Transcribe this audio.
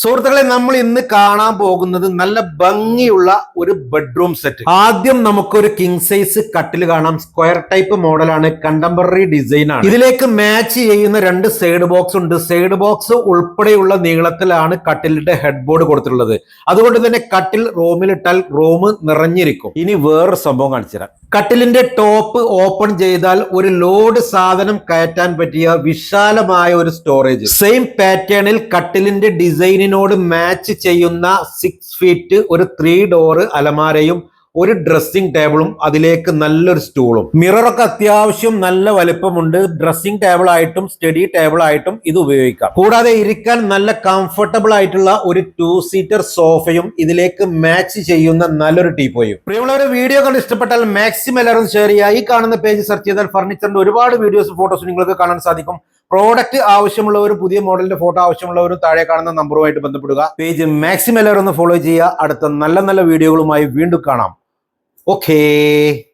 സുഹൃത്തുക്കളെ, നമ്മൾ ഇന്ന് കാണാൻ പോകുന്നത് നല്ല ഭംഗിയുള്ള ഒരു ബെഡ്റൂം സെറ്റ്. ആദ്യം നമുക്കൊരു കിങ് സൈസ് കട്ടിൽ കാണാം. സ്ക്വയർ ടൈപ്പ് മോഡലാണ്, കണ്ടംപററി ഡിസൈൻ ആണ്. ഇതിലേക്ക് മാച്ച് ചെയ്യുന്ന രണ്ട് സൈഡ് ബോക്സ് ഉണ്ട്. സൈഡ് ബോക്സ് ഉൾപ്പെടെയുള്ള നീളത്തിലാണ് കട്ടിലിന്റെ ഹെഡ് ബോർഡ് കൊടുത്തിട്ടുള്ളത്. അതുകൊണ്ട് തന്നെ കട്ടിൽ റൂമിലിട്ടാൽ റൂം നിറഞ്ഞിരിക്കും. ഇനി വേറൊരു സംഭവം കാണിച്ചു തരാം. കട്ടിലിന്റെ ടോപ്പ് ഓപ്പൺ ചെയ്താൽ ഒരു ലോഡ് സാധനം കയറ്റാൻ പറ്റിയ വിശാലമായ ഒരു സ്റ്റോറേജ്. സെയിം പാറ്റേണിൽ കട്ടിലിന്റെ ഡിസൈനിനോട് മാച്ച് ചെയ്യുന്ന 6 ഫീറ്റ് ഒരു 3 ഡോർ അലമാരയും ഒരു ഡ്രസ്സിംഗ് ടേബിളും അതിലേക്ക് നല്ലൊരു സ്റ്റൂളും. മിററൊക്കെ അത്യാവശ്യം നല്ല വലിപ്പമുണ്ട്. ഡ്രസ്സിംഗ് ടേബിൾ ആയിട്ടും സ്റ്റഡി ടേബിൾ ആയിട്ടും ഇത് ഉപയോഗിക്കാം. കൂടാതെ ഇരിക്കാൻ നല്ല കംഫർട്ടബിൾ ആയിട്ടുള്ള ഒരു 2 സീറ്റർ സോഫയും ഇതിലേക്ക് മാച്ച് ചെയ്യുന്ന നല്ലൊരു ടീപ്പോയും. പ്രിയമുള്ളവരെ, വീഡിയോ കണ്ട് ഇഷ്ടപ്പെട്ടാൽ മാക്സിമം എല്ലാവരും ഷെയർ ചെയ്യുക. ഈ കാണുന്ന പേജ് സെർച്ച് ചെയ്താൽ ഫർണിച്ചറിന്റെ ഒരുപാട് വീഡിയോസ് ഫോട്ടോസ് നിങ്ങൾക്ക് കാണാൻ സാധിക്കും. പ്രോഡക്റ്റ് ആവശ്യമുള്ളവരും പുതിയ മോഡലിന്റെ ഫോട്ടോ ആവശ്യമുള്ളവരും താഴെ കാണുന്ന നമ്പറുമായിട്ട് ബന്ധപ്പെടുക. പേജ് മാക്സിമം എല്ലാവരും ഒന്ന് ഫോളോ ചെയ്യുക. അടുത്ത നല്ല നല്ല വീഡിയോകളുമായി വീണ്ടും കാണാം. Okay.